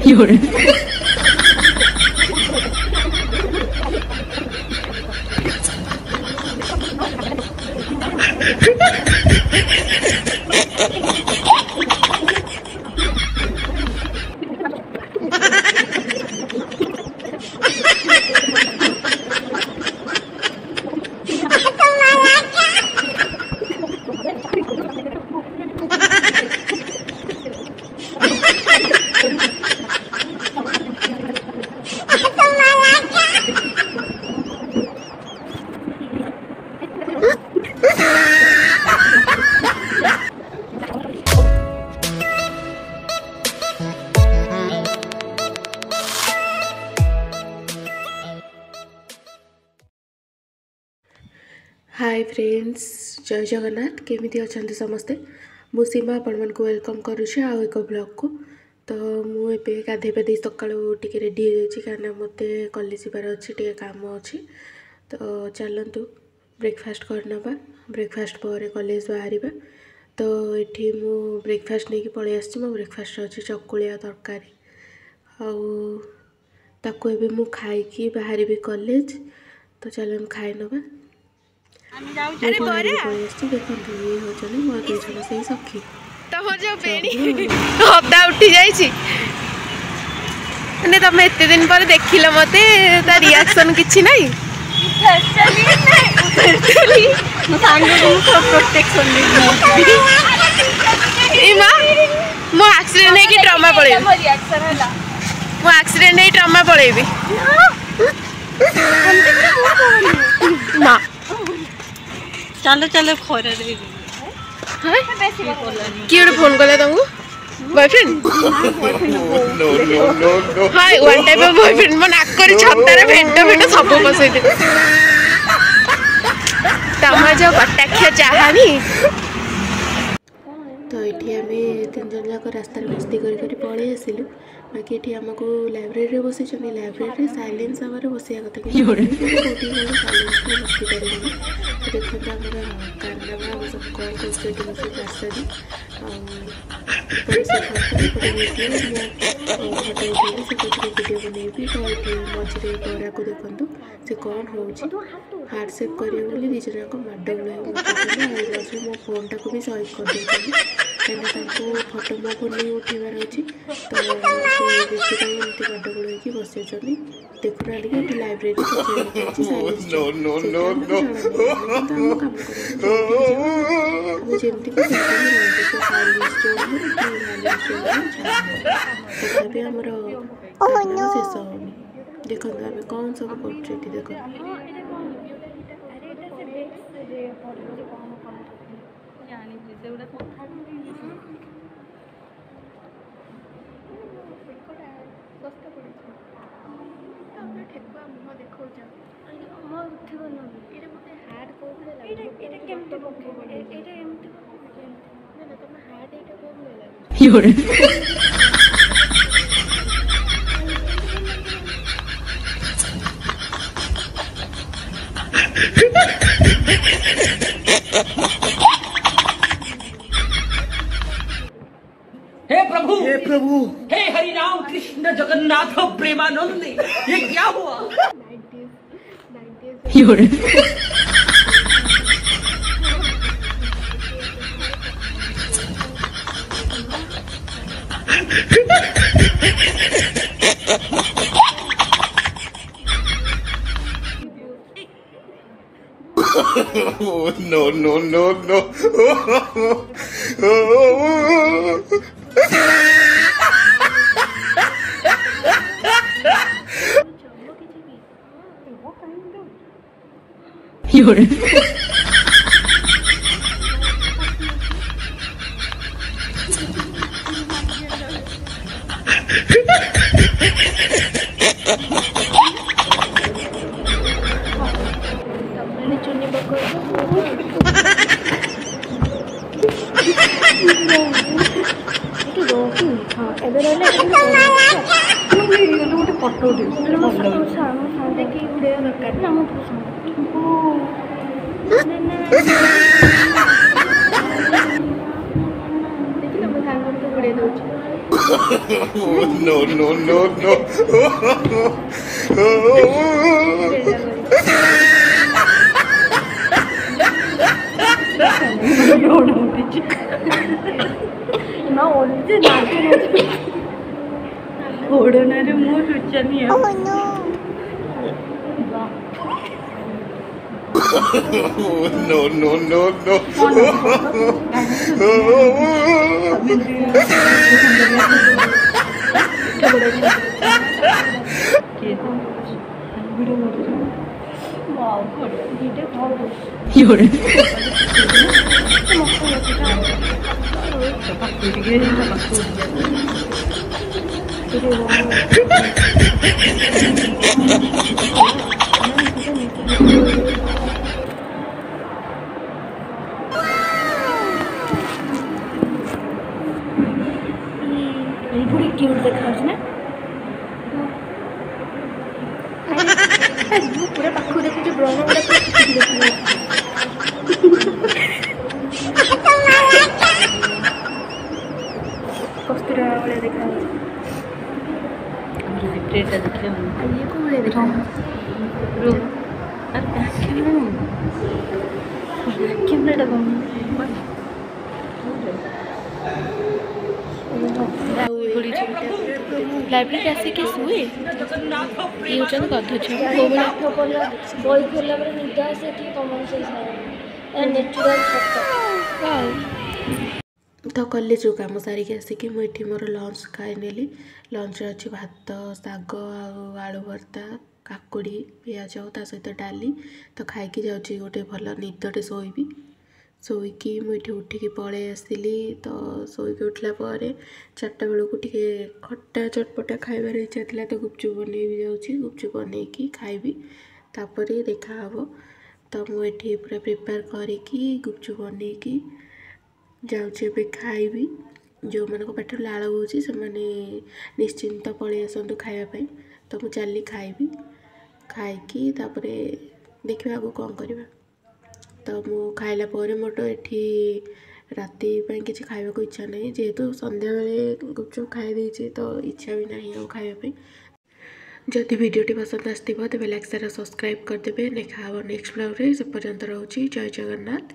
有人。हाय friends, जय जगन्नाथ। केमिति अछंती समस्ते। मु सीमा आपण मन को वेलकम करुछि आ एक ब्लॉग को। तो मु एबे गाधे पाधे सकाळू टिके रेडी हो जाइछि कारण मते कॉलेज बार अछि, टिके काम अछि। तो चलंतु ब्रेकफास्ट करनबा। ब्रेकफास्ट पर कॉलेज बाहरिबा। तो एठी मु ब्रेकफास्ट नै कि पळे आछि। मो ब्रेकफास्ट अछि चकुलिया तरकारी आ ताको एबे मु खाइ कि बाहरिबे कॉलेज। तो चलन खाइ नबा। अरे बरे सखी तमर जो बेणी हदा उठी जाइछि ने तमे एते दिन पर देखिलो मते ता रिएक्शन किछि नै मो सांग को प्रोटेक्शन ई मां मो एक्सीडेंट नै कि ट्रॉमा पळे मो रिएक्शन हला मो एक्सीडेंट नै ट्रॉमा पळेबी मां चलो चलो खोरे रे किए फोन कले तुमको boyfriend hi one type of boyfriend मन आकर छत्तारे भेंट सब बसै दे तमा जो कटाक्ष चाहानी। तो ये आम तीन जन जाक रास्ता मस्ती कर पलि आसिलु। बाकी ये आमको लाइब्रेरी बसई लाइब्रेरी साइलेंस आवर बसिया कथा कि देखो कारनामा सब कौन वीडियो बनैबी। तो ये मझे बरा को देखु से कौन हो हार्ट सेप करेंगे बोली दीज जाक माडगोल मो फोन टाक भी सॉल्व कर देती कहीं फोटो मो फोन नहीं उठेबार अच्छी। तो एमती माडगोल हो बस देखुना टे लाइब्रेरी जमी तथापि आमर शेष होनी। देखो आम कौन सब कर देख हे प्रभु, हे हरि राम कृष्ण जगन्नाथ प्रेमानंद, ये क्या हुआ? No, no, no, no. No, no, no, no. ନା ଓଲଟେ ନାଚ ଓଡ଼ନାରେ ମୁଁ ଶୋଚନୀୟ No, no, no, no. पूरी क्यूट देखा ना पूरा पाखु देखुच ब्रह्म कस्तूरा वाले देखा देखिए ये को वाले देखा कैमरा लाइब्रेरी आसिक शुए ये हूँ गध छुआ बही खोला निद आसे कमन सेन्स नेचुराल तो कॉलेज काम सारिक आसिक मुझे मोर लंच खाई नेली लंच अच्छी भात शाग आलू भर्ता काकुड़ी पियाज ता सहित डाली तो खाई जाऊँगी गोटे भल निदटे शोबी शोईकी मुझे उठिकी पलि आसली तो शोईकी उठला पर 4टा बेलू टे खट्टा चटपटा खाइबार इच्छा था तो गुपचुप बन भी जाऊँगी गुपचुप बनईकी खाइबी तापर देखा हे तो मुझे पूरा प्रिपेयर करके गुपचुप बनईकी जाऊँगी खाइबी जो मान पेट लाल हो निश्चिंत पलि आसतु खावाई तो मुझे चली खाइबी खाई तापर देखा आगो कौन करवा तो मु खाइला मोर एठी राति किसी खाइबा को इच्छा नहीं जेहेतु संध्या बेले गुपचुप खाई देछि तो इच्छा भी नहीं आ खाइबा जदि वीडियोटी पसंद आसथिबो तेबे लाइक शेयर सब्सक्राइब करदेबे देखा नेक्स्ट ब्लॉग रे से पर्यंत रहउछि जय जगन्नाथ।